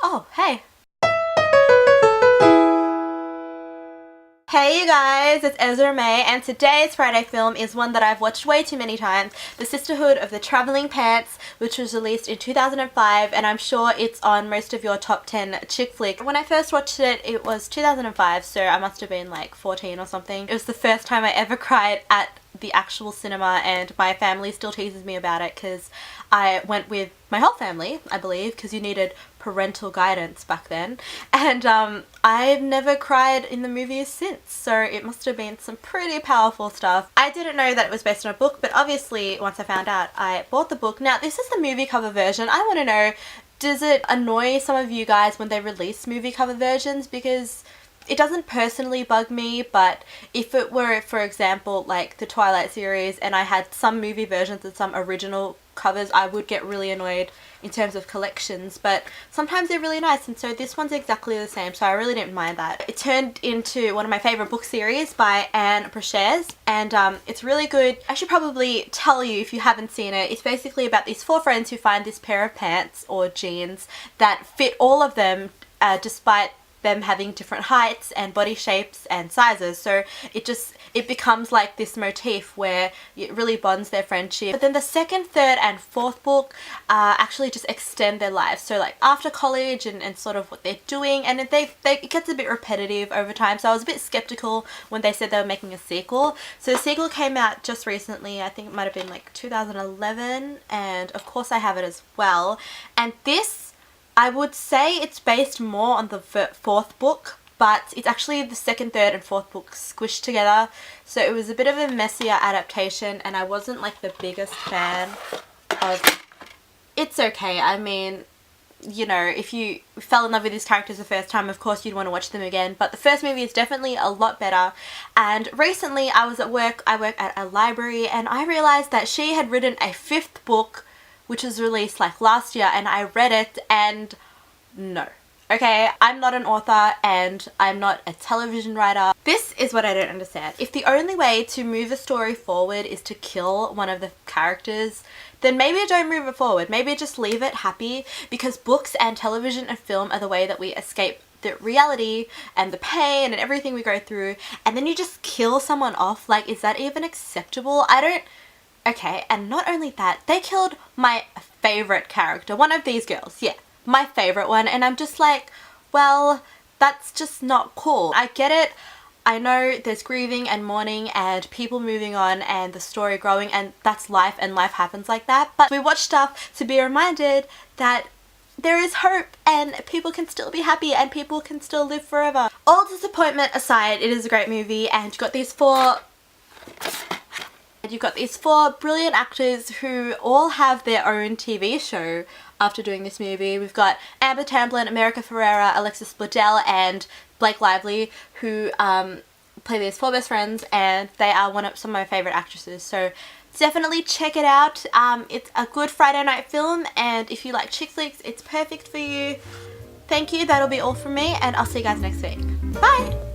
Oh, hey. Hey you guys, it's Ezra May, and today's Friday film is one that I've watched way too many times, The Sisterhood of the Travelling Pants, which was released in 2005, and I'm sure it's on most of your top 10 chick flicks. When I first watched it, it was 2005, so I must have been like 14 or something. It was the first time I ever cried at the actual cinema, and my family still teases me about it because I went with my whole family, I believe, because you needed parental guidance back then, and I've never cried in the movies since, so it must have been some pretty powerful stuff. I didn't know that it was based on a book, but obviously once I found out, I bought the book. Now this is the movie cover version. I want to know, does it annoy some of you guys when they release movie cover versions? Because it doesn't personally bug me, but if it were, for example, like the Twilight series and I had some movie versions and some original covers, I would get really annoyed in terms of collections, but sometimes they're really nice, and so this one's exactly the same, so I really didn't mind that. It turned into one of my favourite book series by Anne Brashares, and it's really good. I should probably tell you if you haven't seen it. It's basically about these four friends who find this pair of pants or jeans that fit all of them despite them having different heights and body shapes and sizes, so it becomes like this motif where it really bonds their friendship. But then the second, third and fourth book actually just extend their lives, so like after college and sort of what they're doing, and it gets a bit repetitive over time, so I was a bit skeptical when they said they were making a sequel. So the sequel came out just recently, I think it might have been like 2011, and of course I have it as well, and this, I would say it's based more on the fourth book, but it's actually the second, third and fourth book squished together, so it was a bit of a messier adaptation, and I wasn't like the biggest fan of. It's okay, I mean, you know, if you fell in love with these characters the first time, of course you'd want to watch them again, but the first movie is definitely a lot better. And recently I was at work, I work at a library, and I realised that she had written a fifth book which was released like last year, and I read it and no. Okay, I'm not an author and I'm not a television writer. This is what I don't understand. If the only way to move a story forward is to kill one of the characters, then maybe don't move it forward. Maybe just leave it happy, because books and television and film are the way that we escape the reality and the pain and everything we go through, and then you just kill someone off. Like, is that even acceptable? I don't. Okay, and not only that, they killed my favourite character, one of these girls, yeah, my favourite one, and I'm just like, well, that's just not cool. I get it, I know there's grieving and mourning and people moving on and the story growing, and that's life and life happens like that, but we watch stuff to be reminded that there is hope and people can still be happy and people can still live forever. All disappointment aside, it is a great movie, and you've got these four brilliant actors who all have their own TV show after doing this movie. We've got Amber Tamblyn, America Ferrera, Alexis Bledel and Blake Lively, who play these four best friends, and they are some of my favourite actresses, so definitely check it out. It's a good Friday night film, and if you like chick flicks, it's perfect for you. Thank you, that'll be all from me, and I'll see you guys next week. Bye!